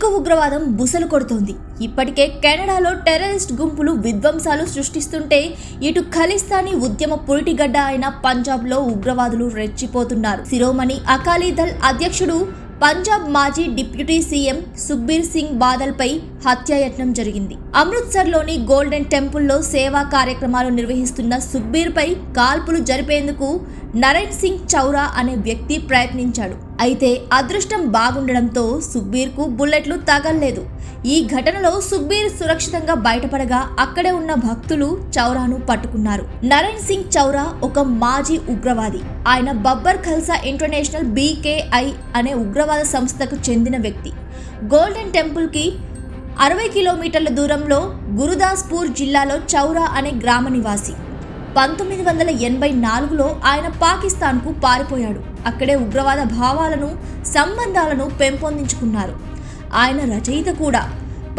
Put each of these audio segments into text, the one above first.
సిక్కు ఉగ్రవాదం బుసలు కొడుతోంది. ఇప్పటికే కెనడాలో టెర్రరిస్ట్ గుంపులు విధ్వంసాలు సృష్టిస్తుంటే ఇటు ఖలిస్తానీ ఉద్యమ పురిటిగడ్డ అయిన పంజాబ్లో ఉగ్రవాదులు రెచ్చిపోతున్నారు. శిరోమణి అకాలీదళ్ అధ్యక్షుడు పంజాబ్ మాజీ డిప్యూటీ సీఎం సుఖ్బీర్ సింగ్ బాదల్పై హత్యాయత్నం జరిగింది. అమృత్సర్లోని గోల్డెన్ టెంపుల్లో సేవా కార్యక్రమాలు నిర్వహిస్తున్న సుఖ్బీర్పై కాల్పులు జరిపేందుకు నరైన్ సింగ్ చౌరా అనే వ్యక్తి ప్రయత్నించాడు. అయితే అదృష్టం బాగుండడంతో సుఖ్బీర్కు బుల్లెట్లు తగల్లేదు. ఈ ఘటనలో సుఖ్బీర్ సురక్షితంగా బయటపడగా అక్కడే ఉన్న భక్తులు చౌరాను పట్టుకున్నారు. నరైన్ సింగ్ చౌరా ఒక మాజీ ఉగ్రవాది. ఆయన బబ్బర్ ఖల్సా ఇంటర్నేషనల్ BKI అనే ఉగ్రవాద సంస్థకు చెందిన వ్యక్తి. గోల్డెన్ టెంపుల్కి 60 కిలోమీటర్ల దూరంలో గురుదాస్పూర్ జిల్లాలో చౌరా అనే గ్రామ నివాసి. 1984లో ఆయన పాకిస్తాన్కు పారిపోయాడు. అక్కడే ఉగ్రవాద భావాలను సంబంధాలను పెంపొందించుకున్నారు. ఆయన రచయిత కూడా.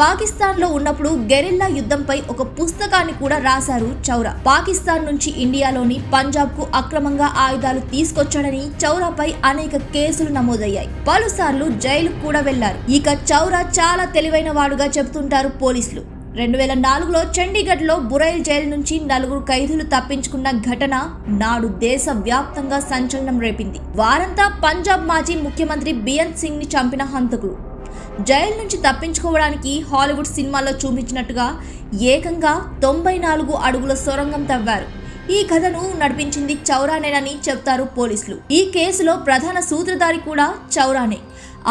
పాకిస్తాన్లో ఉన్నప్పుడు గెరిల్లా యుద్ధంపై ఒక పుస్తకాన్ని కూడా రాశారు చౌరా. పాకిస్తాన్ నుంచి ఇండియాలోని పంజాబ్కు అక్రమంగా ఆయుధాలు తీసుకొచ్చాడని చౌరాపై అనేక కేసులు నమోదయ్యాయి. పలుసార్లు జైలుకు కూడా వెళ్లారు. ఇక చౌరా చాలా తెలివైన వాడుగా చెబుతుంటారు పోలీసులు. 2004లో చండీగఢ్లో బురైల్ జైలు నుంచి 4 ఖైదీలు తప్పించుకున్న ఘటన నాడు దేశ వ్యాప్తంగా సంచలనం రేపింది. వారంతా పంజాబ్ మాజీ ముఖ్యమంత్రి బియన్ సింగ్ ని చంపిన హంతకులు. జైలు నుంచి తప్పించుకోవడానికి హాలీవుడ్ సినిమాలో చూపించినట్టుగా ఏకంగా 94 అడుగుల సొరంగం తవ్వారు. ఈ కథను నడిపించింది చౌరానేనని చెప్తారు పోలీసులు. ఈ కేసులో ప్రధాన సూత్రధారి కూడా చౌరానే.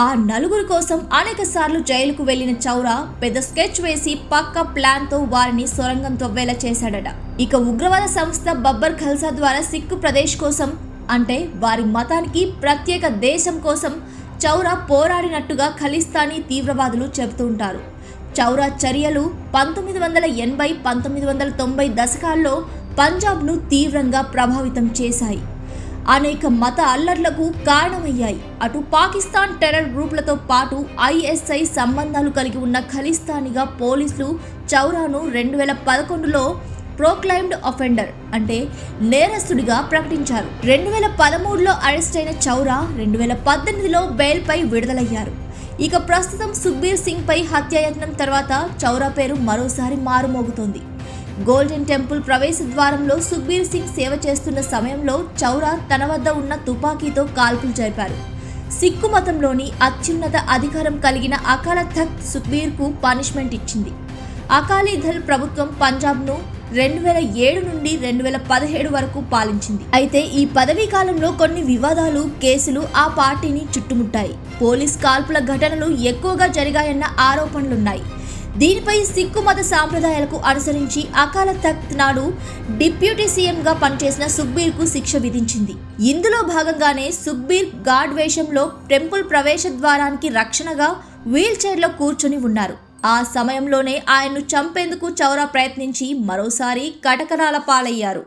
ఆ 4 కోసం అనేక సార్లు జైలుకు వెళ్లిన చౌరా పెద్ద స్కెచ్ వేసి పక్క ప్లాన్ తో వారిని సొరంగం తవ్వేలా చేశాడట. ఇక ఉగ్రవాద సంస్థ బబ్బర్ ఖల్సా ద్వారా సిక్కు ప్రదేశ్ కోసం, అంటే వారి మతానికి ప్రత్యేక దేశం కోసం చౌరా పోరాడినట్టుగా ఖలిస్తానీ తీవ్రవాదులు చెబుతుంటారు. చౌరా చర్యలు 1980, 1990 దశకాల్లో పంజాబ్ను తీవ్రంగా ప్రభావితం చేశాయి. అనేక మత అల్లర్లకు కారణమయ్యాయి. అటు పాకిస్తాన్ టెర్రర్ గ్రూపులతో పాటు ISI సంబంధాలు కలిగి ఉన్న ఖలిస్తానీగా పోలీసులు చౌరాను 2011లో ప్రోక్లైమ్డ్ అఫెండర్, అంటే నేరస్తుడిగా ప్రకటించారు. 2013లో అరెస్ట్ అయిన చౌరా 2018లో బెయిల్పై విడుదలయ్యారు. ఇక ప్రస్తుతం సుఖ్బీర్ సింగ్ పై హత్యాయత్నం తర్వాత చౌరా పేరు మరోసారి మారుమోగుతోంది. గోల్డెన్ టెంపుల్ ప్రవేశ ద్వారంలో సుఖ్బీర్ సింగ్ సేవ చేస్తున్న సమయంలో చౌరా తన వద్ద ఉన్న తుపాకీతో కాల్పులు జరిపారు. సిక్కు మతంలోని అత్యున్నత అధికారం కలిగిన అకాల తఖ్త్ సుఖ్బీర్కు పనిష్మెంట్ ఇచ్చింది. అకాలీదళ్ ప్రభుత్వం పంజాబ్ను 2007 నుండి 2017 వరకు పాలించింది. అయితే ఈ పదవీ కాలంలో కొన్ని వివాదాలు, కేసులు ఆ పార్టీని చుట్టుముట్టాయి. పోలీస్ కాల్పుల ఘటనలు ఎక్కువగా జరిగాయన్న ఆరోపణలున్నాయి. దీనిపై సిక్కు మత సాంప్రదాయాలకు అనుసరించి అకాల తఖ్త్ నాడు డిప్యూటీ సీఎంగా పనిచేసిన సుఖ్బీర్కు శిక్ష విధించింది. ఇందులో భాగంగానే సుఖ్బీర్ గార్డ్ వేషంలో టెంపుల్ ప్రవేశ ద్వారానికి రక్షణగా వీల్ చైర్లో కూర్చొని ఉన్నారు. ఆ సమయంలోనే ఆయన్ను చంపేందుకు చౌరా ప్రయత్నించి మరోసారి కటకటాల పాలయ్యారు.